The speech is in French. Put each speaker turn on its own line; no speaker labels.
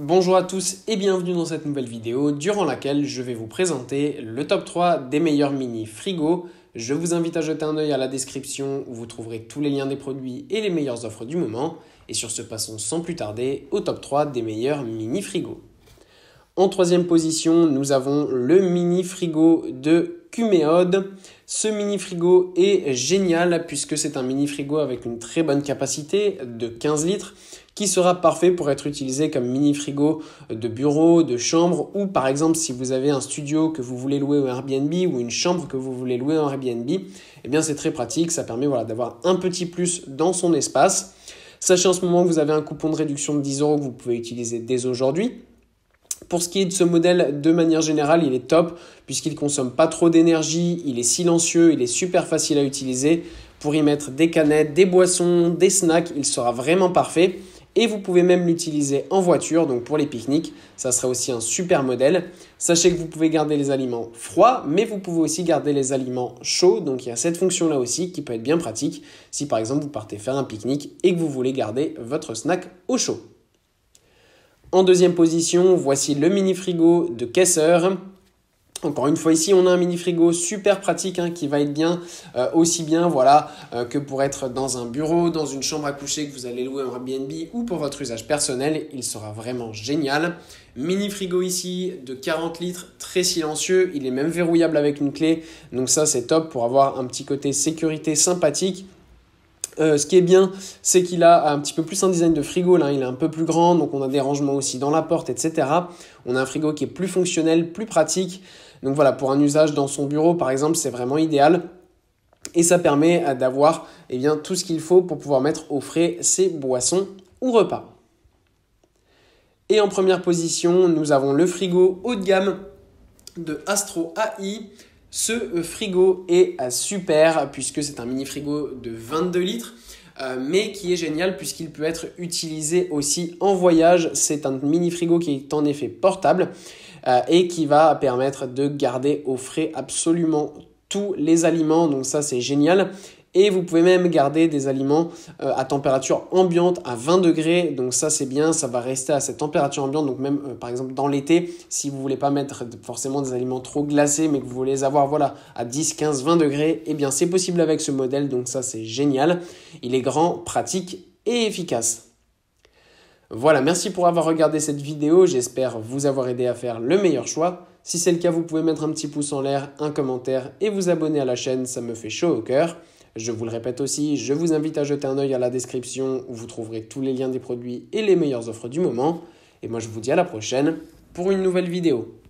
Bonjour à tous et bienvenue dans cette nouvelle vidéo durant laquelle je vais vous présenter le top 3 des meilleurs mini frigos. Je vous invite à jeter un œil à la description où vous trouverez tous les liens des produits et les meilleures offres du moment. Et sur ce, passons sans plus tarder au top 3 des meilleurs mini frigos. En troisième position, nous avons le mini frigo de Cuméode. Ce mini frigo est génial puisque c'est un mini frigo avec une très bonne capacité de 15 litres qui sera parfait pour être utilisé comme mini frigo de bureau, de chambre ou par exemple si vous avez un studio que vous voulez louer au Airbnb ou une chambre que vous voulez louer en Airbnb, eh bien c'est très pratique, ça permet d'avoir un petit plus dans son espace. Sachez en ce moment que vous avez un coupon de réduction de 10 € que vous pouvez utiliser dès aujourd'hui. Pour ce qui est de ce modèle, de manière générale, il est top puisqu'il ne consomme pas trop d'énergie, il est silencieux, il est super facile à utiliser. Pour y mettre des canettes, des boissons, des snacks, il sera vraiment parfait. Et vous pouvez même l'utiliser en voiture, donc pour les pique-niques, ça sera aussi un super modèle. Sachez que vous pouvez garder les aliments froids, mais vous pouvez aussi garder les aliments chauds. Donc il y a cette fonction-là aussi qui peut être bien pratique si par exemple vous partez faire un pique-nique et que vous voulez garder votre snack au chaud. En deuxième position, voici le mini frigo de Kesser. Encore une fois ici, on a un mini frigo super pratique qui va être bien, aussi bien que pour être dans un bureau, dans une chambre à coucher que vous allez louer en Airbnb ou pour votre usage personnel. Il sera vraiment génial. Mini frigo ici de 40 litres, très silencieux. Il est même verrouillable avec une clé. Donc ça, c'est top pour avoir un petit côté sécurité sympathique. Ce qui est bien, c'est qu'il a un petit peu plus un design de frigo, là, il est un peu plus grand, donc on a des rangements aussi dans la porte, etc. On a un frigo qui est plus fonctionnel, plus pratique. Donc voilà, pour un usage dans son bureau, par exemple, c'est vraiment idéal. Et ça permet d'avoir tout ce qu'il faut pour pouvoir mettre au frais ses boissons ou repas. Et en première position, nous avons le frigo haut de gamme de Astro AI. Ce frigo est super puisque c'est un mini frigo de 22 litres mais qui est génial puisqu'il peut être utilisé aussi en voyage. C'est un mini frigo qui est en effet portable et qui va permettre de garder au frais absolument tous les aliments. Donc ça c'est génial. Et vous pouvez même garder des aliments à température ambiante à 20 degrés. Donc ça c'est bien, ça va rester à cette température ambiante. Donc même par exemple dans l'été, si vous ne voulez pas mettre forcément des aliments trop glacés, mais que vous voulez les avoir à 10, 15, 20 degrés, eh bien c'est possible avec ce modèle. Donc ça c'est génial. Il est grand, pratique et efficace. Voilà, merci pour avoir regardé cette vidéo. J'espère vous avoir aidé à faire le meilleur choix. Si c'est le cas, vous pouvez mettre un petit pouce en l'air, un commentaire et vous abonner à la chaîne. Ça me fait chaud au cœur. Je vous le répète aussi, je vous invite à jeter un œil à la description où vous trouverez tous les liens des produits et les meilleures offres du moment. Et moi, je vous dis à la prochaine pour une nouvelle vidéo.